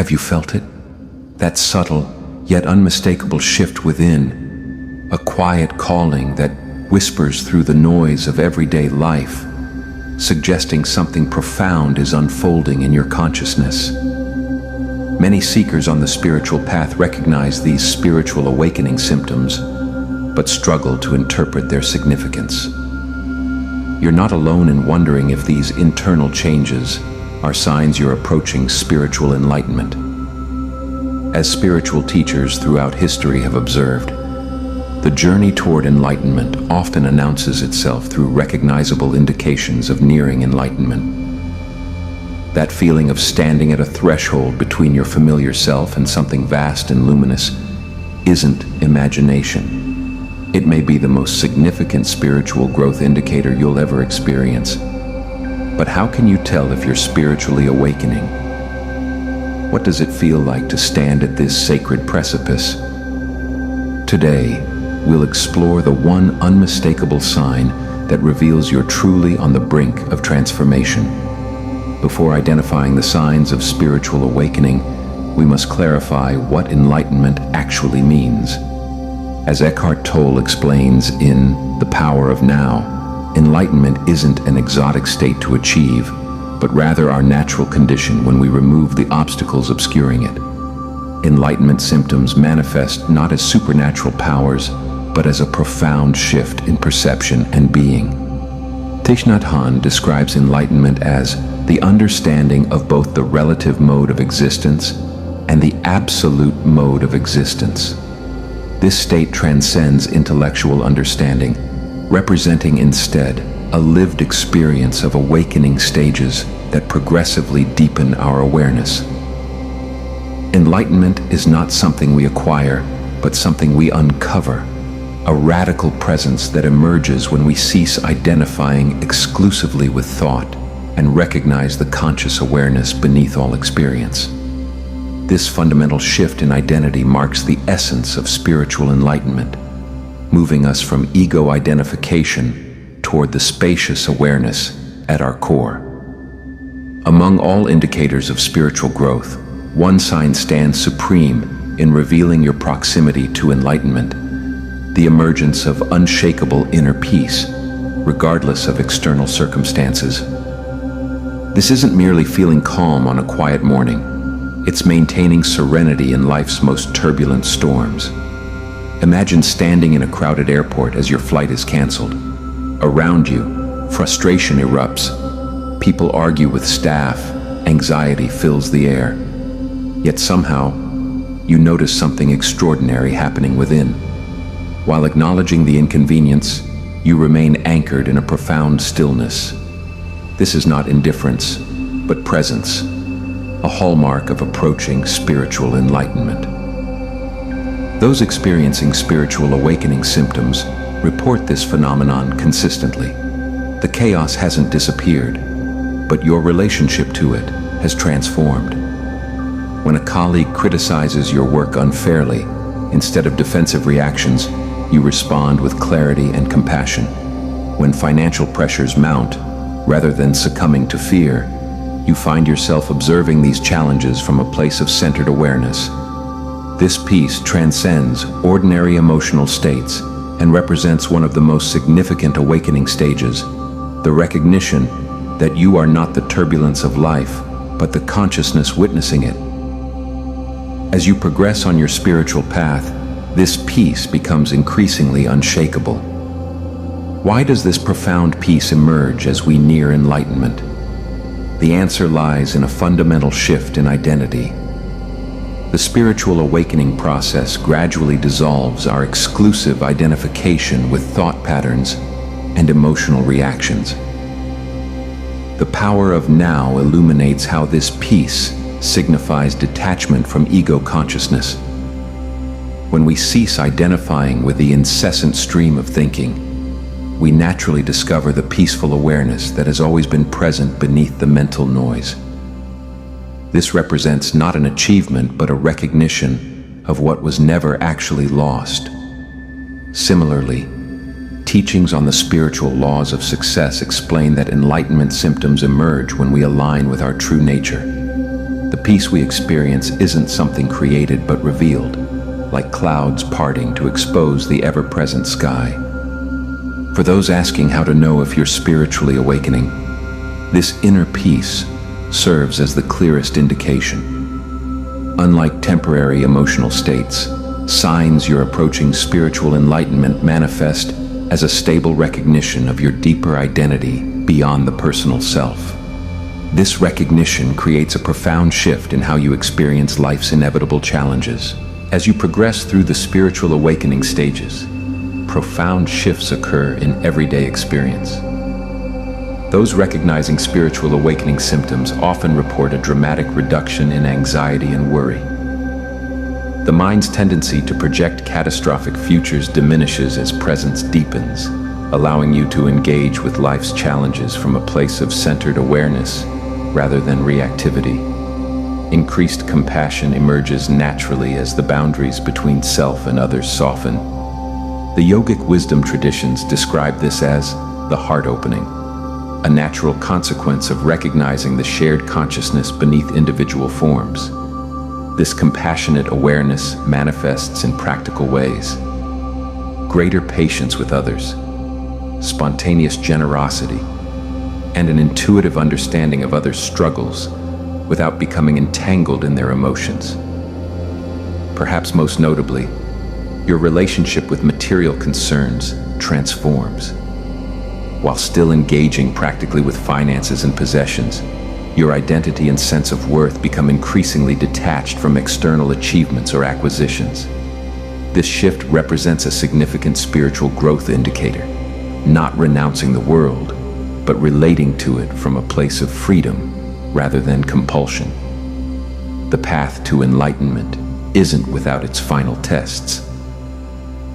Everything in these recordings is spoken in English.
Have you felt it? That subtle, yet unmistakable shift within, a quiet calling that whispers through the noise of everyday life, suggesting something profound is unfolding in your consciousness. Many seekers on the spiritual path recognize these spiritual awakening symptoms, but struggle to interpret their significance. You're not alone in wondering if these internal changes are signs you're approaching spiritual enlightenment. As spiritual teachers throughout history have observed, the journey toward enlightenment often announces itself through recognizable indications of nearing enlightenment. That feeling of standing at a threshold between your familiar self and something vast and luminous isn't imagination. It may be the most significant spiritual growth indicator you'll ever experience. But how can you tell if you're spiritually awakening? What does it feel like to stand at this sacred precipice? Today, we'll explore the one unmistakable sign that reveals you're truly on the brink of transformation. Before identifying the signs of spiritual awakening, we must clarify what enlightenment actually means. As Eckhart Tolle explains in The Power of Now, enlightenment isn't an exotic state to achieve, but rather our natural condition when we remove the obstacles obscuring it. Enlightenment symptoms manifest not as supernatural powers, but as a profound shift in perception and being. Thich Nhat Hanh describes enlightenment as the understanding of both the relative mode of existence and the absolute mode of existence. This state transcends intellectual understanding, representing instead a lived experience of awakening stages that progressively deepen our awareness. Enlightenment is not something we acquire, but something we uncover, a radical presence that emerges when we cease identifying exclusively with thought and recognize the conscious awareness beneath all experience. This fundamental shift in identity marks the essence of spiritual enlightenment, moving us from ego identification toward the spacious awareness at our core. Among all indicators of spiritual growth, one sign stands supreme in revealing your proximity to enlightenment: the emergence of unshakable inner peace, regardless of external circumstances. This isn't merely feeling calm on a quiet morning. It's maintaining serenity in life's most turbulent storms. Imagine standing in a crowded airport as your flight is canceled. Around you, frustration erupts. People argue with staff. Anxiety fills the air. Yet somehow, you notice something extraordinary happening within. While acknowledging the inconvenience, you remain anchored in a profound stillness. This is not indifference, but presence, a hallmark of approaching spiritual enlightenment. Those experiencing spiritual awakening symptoms report this phenomenon consistently. The chaos hasn't disappeared, but your relationship to it has transformed. When a colleague criticizes your work unfairly, instead of defensive reactions, you respond with clarity and compassion. When financial pressures mount, rather than succumbing to fear, you find yourself observing these challenges from a place of centered awareness. This peace transcends ordinary emotional states and represents one of the most significant awakening stages, the recognition that you are not the turbulence of life, but the consciousness witnessing it. As you progress on your spiritual path, this peace becomes increasingly unshakable. Why does this profound peace emerge as we near enlightenment? The answer lies in a fundamental shift in identity. The spiritual awakening process gradually dissolves our exclusive identification with thought patterns and emotional reactions. The power of now illuminates how this peace signifies detachment from ego consciousness. When we cease identifying with the incessant stream of thinking, we naturally discover the peaceful awareness that has always been present beneath the mental noise. This represents not an achievement, but a recognition of what was never actually lost. Similarly, teachings on the spiritual laws of success explain that enlightenment symptoms emerge when we align with our true nature. The peace we experience isn't something created but revealed, like clouds parting to expose the ever-present sky. For those asking how to know if you're spiritually awakening, this inner peace serves as the clearest indication. Unlike temporary emotional states, signs you're approaching spiritual enlightenment manifest as a stable recognition of your deeper identity beyond the personal self. This recognition creates a profound shift in how you experience life's inevitable challenges. As you progress through the spiritual awakening stages, profound shifts occur in everyday experience. Those recognizing spiritual awakening symptoms often report a dramatic reduction in anxiety and worry. The mind's tendency to project catastrophic futures diminishes as presence deepens, allowing you to engage with life's challenges from a place of centered awareness rather than reactivity. Increased compassion emerges naturally as the boundaries between self and others soften. The yogic wisdom traditions describe this as the heart opening, a natural consequence of recognizing the shared consciousness beneath individual forms. This compassionate awareness manifests in practical ways: greater patience with others, spontaneous generosity, and an intuitive understanding of others' struggles without becoming entangled in their emotions. Perhaps most notably, your relationship with material concerns transforms. While still engaging practically with finances and possessions, your identity and sense of worth become increasingly detached from external achievements or acquisitions. This shift represents a significant spiritual growth indicator, not renouncing the world, but relating to it from a place of freedom rather than compulsion. The path to enlightenment isn't without its final tests.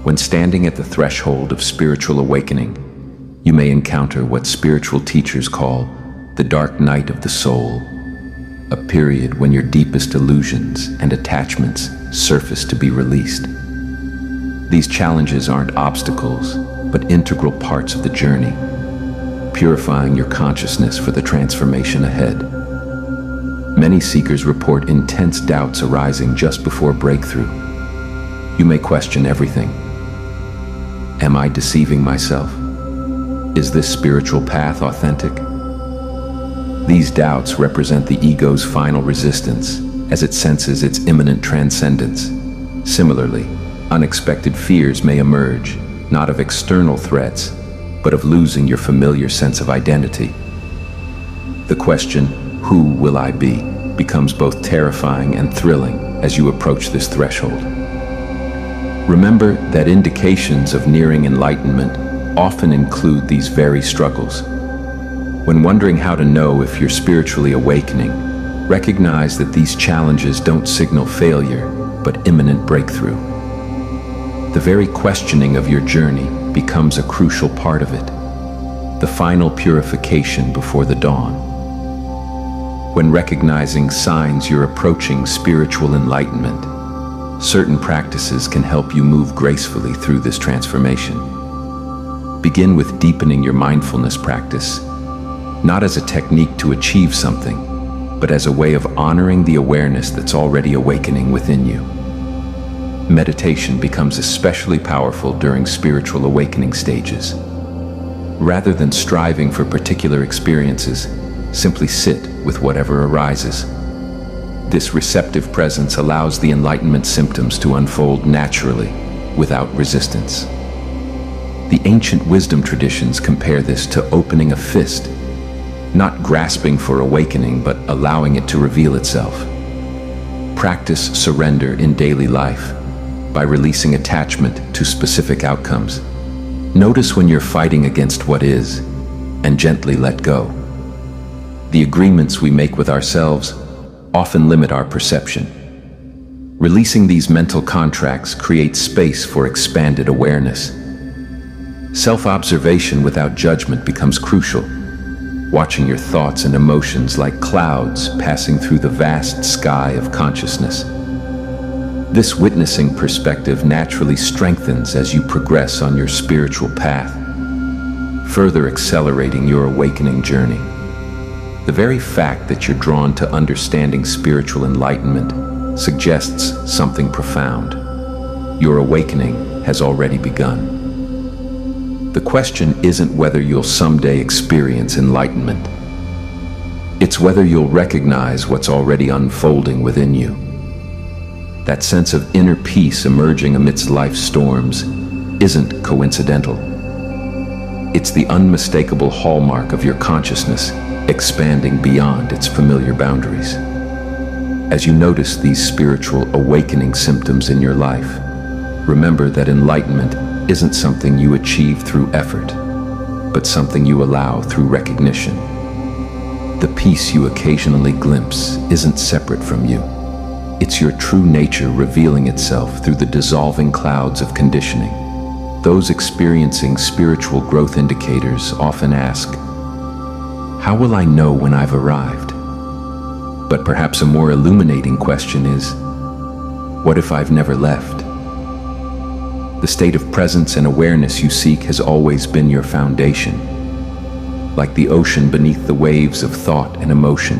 When standing at the threshold of spiritual awakening, you may encounter what spiritual teachers call the dark night of the soul, a period when your deepest illusions and attachments surface to be released. These challenges aren't obstacles, but integral parts of the journey, purifying your consciousness for the transformation ahead. Many seekers report intense doubts arising just before breakthrough. You may question everything. Am I deceiving myself? Is this spiritual path authentic? These doubts represent the ego's final resistance as it senses its imminent transcendence. Similarly, unexpected fears may emerge, not of external threats, but of losing your familiar sense of identity. The question, "Who will I be?" becomes both terrifying and thrilling as you approach this threshold. Remember that indications of nearing enlightenment often include these very struggles. When wondering how to know if you're spiritually awakening, recognize that these challenges don't signal failure, but imminent breakthrough. The very questioning of your journey becomes a crucial part of it, the final purification before the dawn. When recognizing signs you're approaching spiritual enlightenment, certain practices can help you move gracefully through this transformation. Begin with deepening your mindfulness practice, not as a technique to achieve something, but as a way of honoring the awareness that's already awakening within you. Meditation becomes especially powerful during spiritual awakening stages. Rather than striving for particular experiences, simply sit with whatever arises. This receptive presence allows the enlightenment symptoms to unfold naturally, without resistance. The ancient wisdom traditions compare this to opening a fist, not grasping for awakening, but allowing it to reveal itself. Practice surrender in daily life by releasing attachment to specific outcomes. Notice when you're fighting against what is, and gently let go. The agreements we make with ourselves often limit our perception. Releasing these mental contracts creates space for expanded awareness. Self-observation without judgment becomes crucial, watching your thoughts and emotions like clouds passing through the vast sky of consciousness. This witnessing perspective naturally strengthens as you progress on your spiritual path, further accelerating your awakening journey. The very fact that you're drawn to understanding spiritual enlightenment suggests something profound. Your awakening has already begun. The question isn't whether you'll someday experience enlightenment. It's whether you'll recognize what's already unfolding within you. That sense of inner peace emerging amidst life's storms isn't coincidental. It's the unmistakable hallmark of your consciousness expanding beyond its familiar boundaries. As you notice these spiritual awakening symptoms in your life, remember that enlightenment isn't something you achieve through effort, but something you allow through recognition. The peace you occasionally glimpse isn't separate from you. It's your true nature revealing itself through the dissolving clouds of conditioning. Those experiencing spiritual growth indicators often ask, how will I know when I've arrived? But perhaps a more illuminating question is, what if I've never left? The state of presence and awareness you seek has always been your foundation. Like the ocean beneath the waves of thought and emotion,